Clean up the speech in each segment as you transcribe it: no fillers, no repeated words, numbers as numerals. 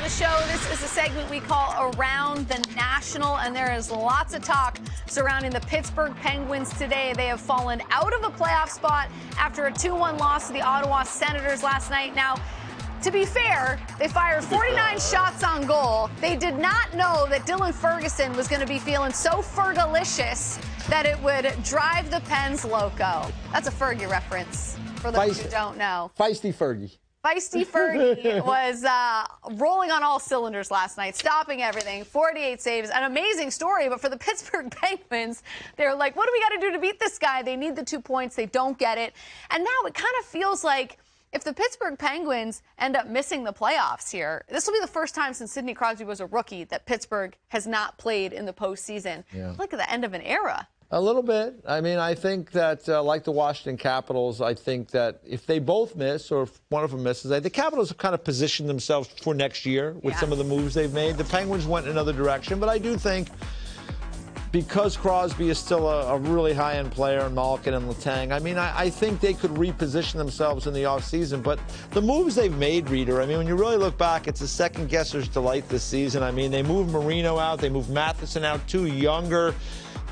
the show. This is a segment we call Around the National, and there is lots of talk surrounding the Pittsburgh Penguins today. They have fallen out of a playoff spot after a 2-1 loss to the Ottawa Senators last night. Now, to be fair, they fired 49 shots on goal. They did not know that Dylan Ferguson was going to be feeling so Fergalicious that it would drive the Pens loco. That's a Fergie reference for those who don't know. Feisty Fergie. Feisty Fergie was rolling on all cylinders last night, stopping everything, 48 saves, an amazing story. But for the Pittsburgh Penguins, they're like, what do we got to do to beat this guy? They need the 2 points. They don't get it. And now it kind of feels like if the Pittsburgh Penguins end up missing the playoffs here, this will be the first time since Sidney Crosby was a rookie that Pittsburgh has not played in the postseason. Yeah. Look at the end of an era. A little bit. I mean, I think that, like the Washington Capitals, I think that if they both miss or if one of them misses, the Capitals have kind of positioned themselves for next year with some of the moves they've made. The Penguins went in another direction, but I do think because Crosby is still a really high-end player, and Malkin and Letang, I mean, I think they could reposition themselves in the offseason. But the moves they've made, Reader, I mean, when you really look back, it's a second-guesser's delight this season. I mean, they moved Marino out. They moved Matheson out, two younger,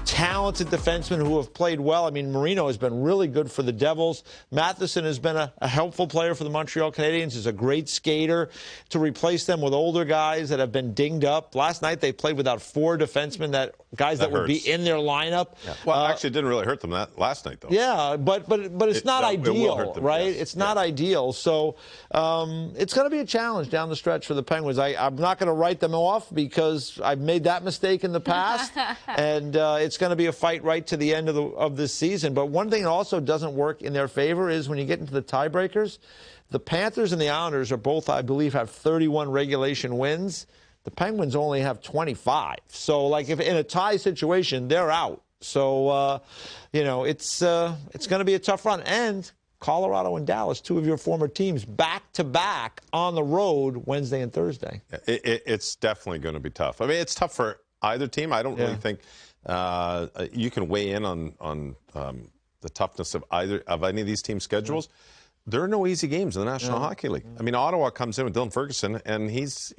talented defensemen who have played well. I mean, Marino has been really good for the Devils. Matheson has been a helpful player for the Montreal Canadiens. He's a great skater. To replace them with older guys that have been dinged up. Last night they played without 4 defensemen, guys that would be in their lineup. Yeah. Well, actually, it didn't really hurt them that last night, though. Yeah, but it's not ideal, right? Yes. It's not ideal. So it's going to be a challenge down the stretch for the Penguins. I'm not going to write them off because I've made that mistake in the past, and it's going to be a fight right to the end of this season. But one thing that also doesn't work in their favor is when you get into the tiebreakers, the Panthers and the Islanders are both, I believe, have 31 regulation wins. The Penguins only have 25. So, like, if in a tie situation, they're out. So, it's going to be a tough run. And Colorado and Dallas, 2 of your former teams, back-to-back on the road Wednesday and Thursday. It's definitely going to be tough. I mean, it's tough for either team. I don't really think you can weigh in on the toughness of any of these teams' schedules. There are no easy games in the National Hockey League. I mean, Ottawa comes in with Dylan Ferguson, and he's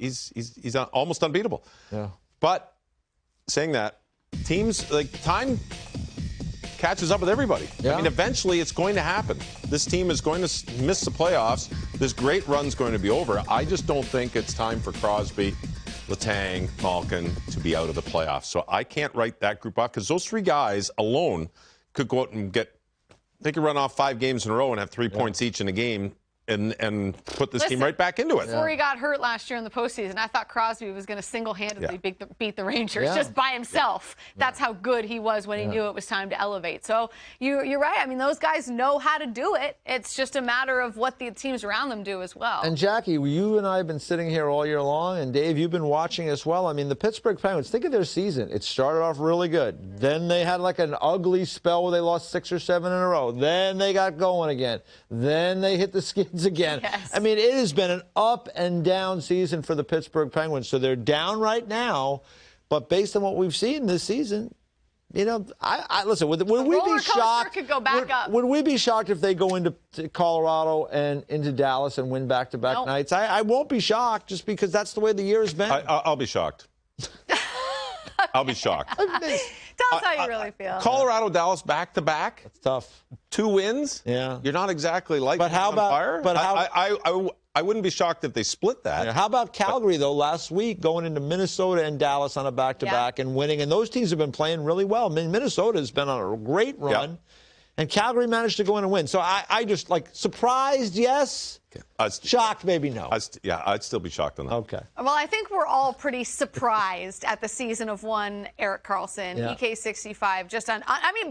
almost unbeatable. Yeah. But saying that, teams time catches up with everybody. Yeah. I mean, eventually it's going to happen. This team is going to miss the playoffs. This great run's going to be over. I just don't think it's time for Crosby, Letang, Malkin to be out of the playoffs. So I can't write that group off because those 3 guys alone could go out and they could run off 5 games in a row and have 3 points each in a game and put this team right back into it. Before he got hurt last year in the postseason, I thought Crosby was going to single-handedly beat the Rangers just by himself. That's how good he was when he knew it was time to elevate. So you're right. I mean, those guys know how to do it. It's just a matter of what the teams around them do as well. And, Jackie, you and I have been sitting here all year long, and, Dave, you've been watching as well. I mean, the Pittsburgh Penguins, think of their season. It started off really good. Then they had like an ugly spell where they lost 6 or 7 in a row. Then they got going again. Then they hit the skids again. Yes. I mean, it has been an up and down season for the Pittsburgh Penguins. So they're down right now, but based on what we've seen this season, I listen. Would we be shocked? Could go back up. Would we be shocked if they go into Colorado and into Dallas and win back-to-back nights? I won't be shocked just because that's the way the year has been. I'll be shocked. I'll be shocked. Tell us how you really feel. Colorado, Dallas, back-to-back. That's tough. 2 wins. Yeah. You're not exactly like. But how about? Fire. But how? I wouldn't be shocked if they split that. Yeah, how about Calgary, though, last week going into Minnesota and Dallas on a back-to-back and winning? And those teams have been playing really well. I mean, Minnesota has been on a great run, and Calgary managed to go in and win. So I just, surprised, yes. Shocked, maybe no. I'd still be shocked on that. Okay. Well, I think we're all pretty surprised at the season of one Erik Karlsson, EK65,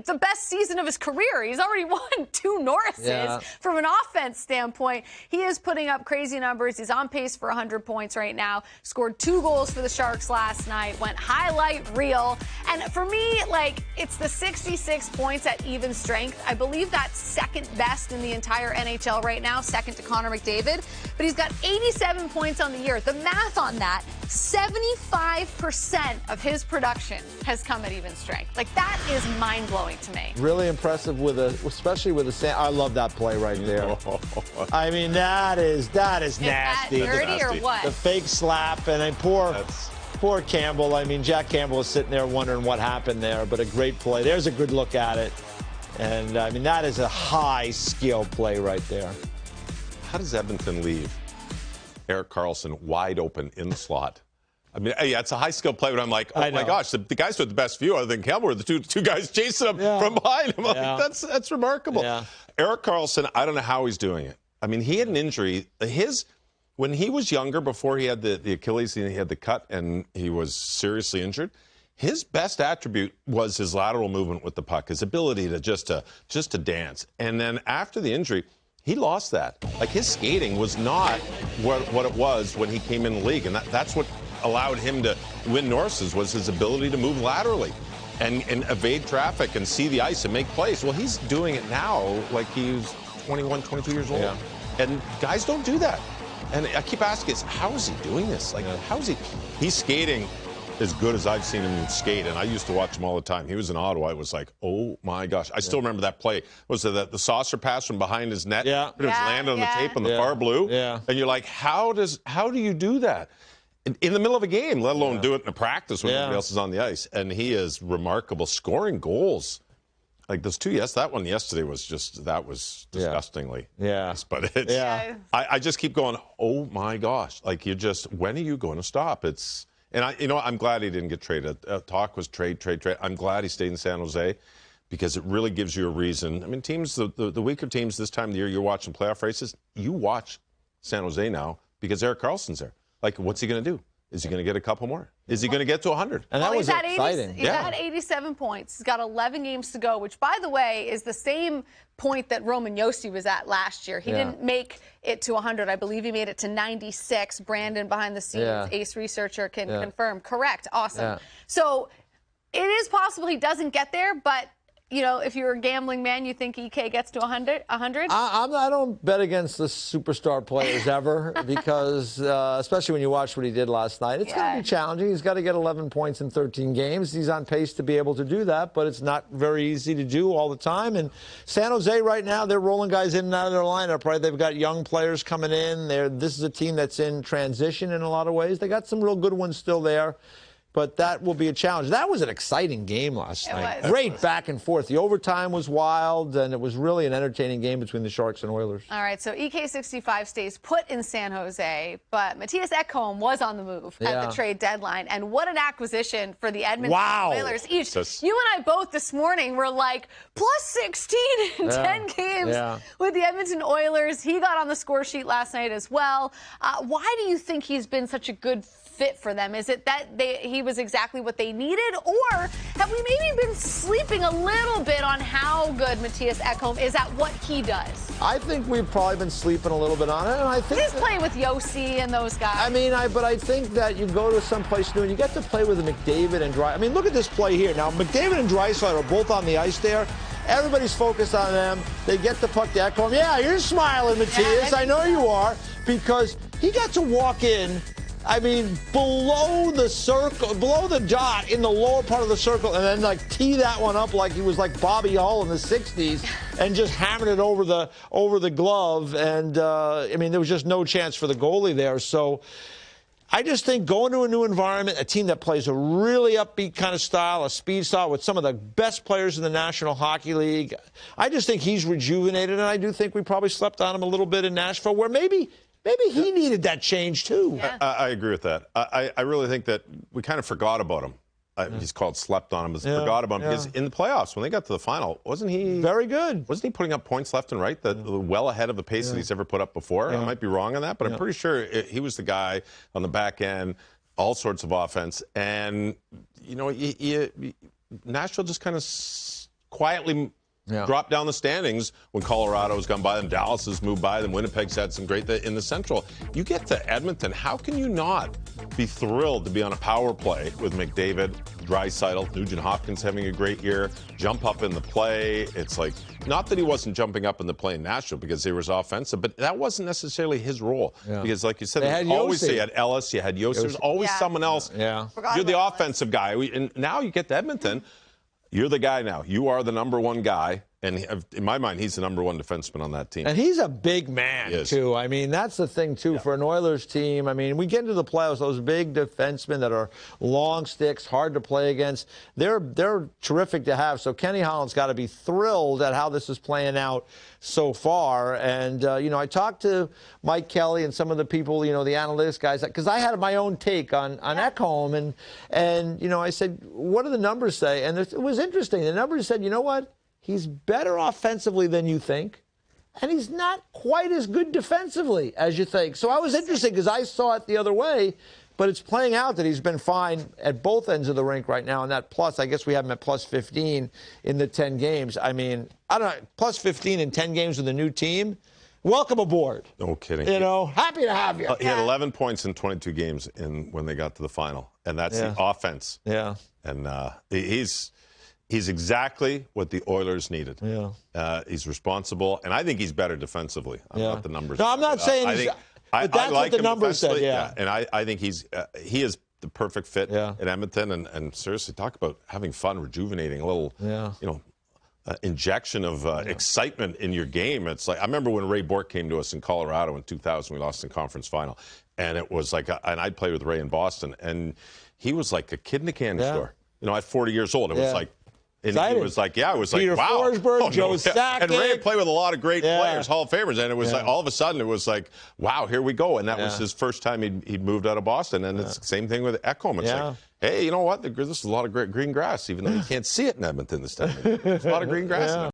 the best season of his career. He's already won 2 Norrises. Yeah. From an offense standpoint, he is putting up crazy numbers. He's on pace for 100 points right now. Scored 2 goals for the Sharks last night. Went highlight reel. And for me, it's the 66 points at even strength. I believe that's second best in the entire NHL right now, second to Connor McDavid McDavid, but he's got 87 points on the year. The math on that, 75% of his production has come at even strength. Like, that is mind-blowing to me. Really impressive especially with the I love that play right there. I mean, that is nasty. That dirty or what? The fake slap, and then poor Campbell. I mean, Jack Campbell is sitting there wondering what happened there, but a great play. There's a good look at it. And, I mean, that is a high-skill play right there. How does Edmonton leave Erik Karlsson wide open in the slot? I mean, yeah, it's a high-skill play, but I'm like, oh, my gosh, the guys with the best view other than Campbell were the two guys chasing him from behind him. Like, that's remarkable. Yeah. Erik Karlsson, I don't know how he's doing it. I mean, he had an injury. When he was younger, before he had the Achilles, he had the cut, and he was seriously injured, his best attribute was his lateral movement with the puck, his ability to just to dance. And then after the injury, he lost that. Like, his skating was not what it was when he came in the league, and that's what allowed him to win Norris's, was his ability to move laterally and evade traffic and see the ice and make plays. Well, he's doing it now like he's 21, 22 years old. Yeah. And guys don't do that. And I keep asking, how is he doing this? Like, how is he's skating as good as I've seen him skate, and I used to watch him all the time. He was in Ottawa. I was like, oh my gosh. I still remember that play. Was it the saucer pass from behind his net? Yeah. It was landed on the tape on the far blue. Yeah. And you're like, how do you do that in the middle of a game, let alone do it in a practice when everybody else is on the ice? And he is remarkable, scoring goals. Like those two, that one yesterday was disgustingly nice. But it's, I just keep going, oh my gosh. Like, when are you going to stop? And I'm glad he didn't get traded. Talk was trade. I'm glad he stayed in San Jose, because it really gives you a reason. I mean, teams, the weaker teams this time of the year, you're watching playoff races, you watch San Jose now because Erik Karlsson's there. Like, what's he going to do? Is he going to get a couple more? Is he going to get to 100? And that was exciting. He's had 87 points. He's got 11 games to go, which, by the way, is the same point that Roman Josi was at last year. He didn't make it to 100. I believe he made it to 96. Brandon, behind the scenes, ace researcher, can confirm. Correct. Awesome. So it is possible he doesn't get there, but if you're a gambling man, you think EK gets to 100? I don't bet against the superstar players ever, because especially when you watch what he did last night, it's going to be challenging. He's got to get 11 points in 13 games. He's on pace to be able to do that, but it's not very easy to do all the time. And San Jose right now, they're rolling guys in and out of their lineup, right? They've got young players coming in. This is a team that's in transition in a lot of ways. They got some real good ones still there. But that will be a challenge. That was an exciting game last night. Great back and forth. The overtime was wild, and it was really an entertaining game between the Sharks and Oilers. All right, so EK65 stays put in San Jose, but Mattias Ekholm was on the move at the trade deadline. And what an acquisition for the Edmonton Oilers. You and I both this morning were like, plus 16 in 10 games with the Edmonton Oilers. He got on the score sheet last night as well. Why do you think he's been such a good fit for them? Is it that he was exactly what they needed, or have we maybe been sleeping a little bit on how good Mattias Ekholm is at what he does? I think we've probably been sleeping a little bit on it, and I think he's playing with Josi and those guys. I mean, but I think that you go to someplace new and you get to play with McDavid and Draisaitl. I mean, look at this play here. Now, McDavid and Draisaitl are both on the ice there. Everybody's focused on them. They get the puck to Ekholm. Yeah, you're smiling, Mattias. I know you are, because he got to walk in, I mean, below the circle, below the dot in the lower part of the circle, and then like tee that one up like he was like Bobby Hull in the 60s and just hammered it over the glove. And, I mean, there was just no chance for the goalie there. So I just think going to a new environment, a team that plays a really upbeat kind of style, a speed style with some of the best players in the National Hockey League, I just think he's rejuvenated, and I do think we probably slept on him a little bit in Nashville, where maybe he needed that change, too. Yeah. I agree with that. I really think that we kind of forgot about him. He's called slept on him. Forgot about him because in the playoffs, when they got to the final, wasn't he very good? Wasn't he putting up points left and right, well ahead of the pace that he's ever put up before? I might be wrong on that, but I'm pretty sure he was the guy on the back end, all sorts of offense. And, Nashville just kind of quietly dropped down the standings when Colorado's gone by them, Dallas has moved by them, Winnipeg's had some great in the Central. You get to Edmonton, how can you not be thrilled to be on a power play with McDavid, Draisaitl, Nugent Hopkins having a great year, jump up in the play. It's like, not that he wasn't jumping up in the play in Nashville because he was offensive, but that wasn't necessarily his role. Yeah. Because like you said, you had Ellis, you had Yossi, there's always someone else. Yeah. You're the offensive guy. And now you get to Edmonton, you're the guy now. You are the number one guy. And in my mind, he's the number one defenseman on that team. And he's a big man, too. I mean, that's the thing, too, for an Oilers team. I mean, we get into the playoffs, those big defensemen that are long sticks, hard to play against, they're terrific to have. So Kenny Holland's got to be thrilled at how this is playing out so far. And, I talked to Mike Kelly and some of the people, the analytics guys, because I had my own take on EKholm. And I said, what do the numbers say? And it was interesting. The numbers said, you know what? He's better offensively than you think, and he's not quite as good defensively as you think. So I was interested because I saw it the other way, but it's playing out that he's been fine at both ends of the rink right now. And that plus, I guess we have him at plus 15 in the 10 games. I mean, I don't know, plus 15 in 10 games with a new team. Welcome aboard. No kidding. Happy to have you. He had 11 points in 22 games when they got to the final, and that's the offense. Yeah. And He's exactly what the Oilers needed. Yeah. He's responsible, and I think he's better defensively. Not the numbers. No, I'm not saying but that's what the numbers said. Yeah. And I think he is the perfect fit in Edmonton. And seriously, talk about having fun, rejuvenating, a little, injection of excitement in your game. It's like I remember when Ray Bourque came to us in Colorado in 2000. We lost in conference final, and it was like, and I'd played with Ray in Boston, and he was like a kid in a candy store. At 40 years old, it was like. And it was like, it was Peter like, wow. Forsberg, Joe Sakic. And Ray played with a lot of great players, Hall of Famers, and it was like, all of a sudden, it was like, wow, here we go. And that was his first time he'd moved out of Boston. And it's the same thing with EKholm. It's like, hey, you know what? This is a lot of great green grass, even though you can't see it in Edmonton this time. There's a lot of green grass in it.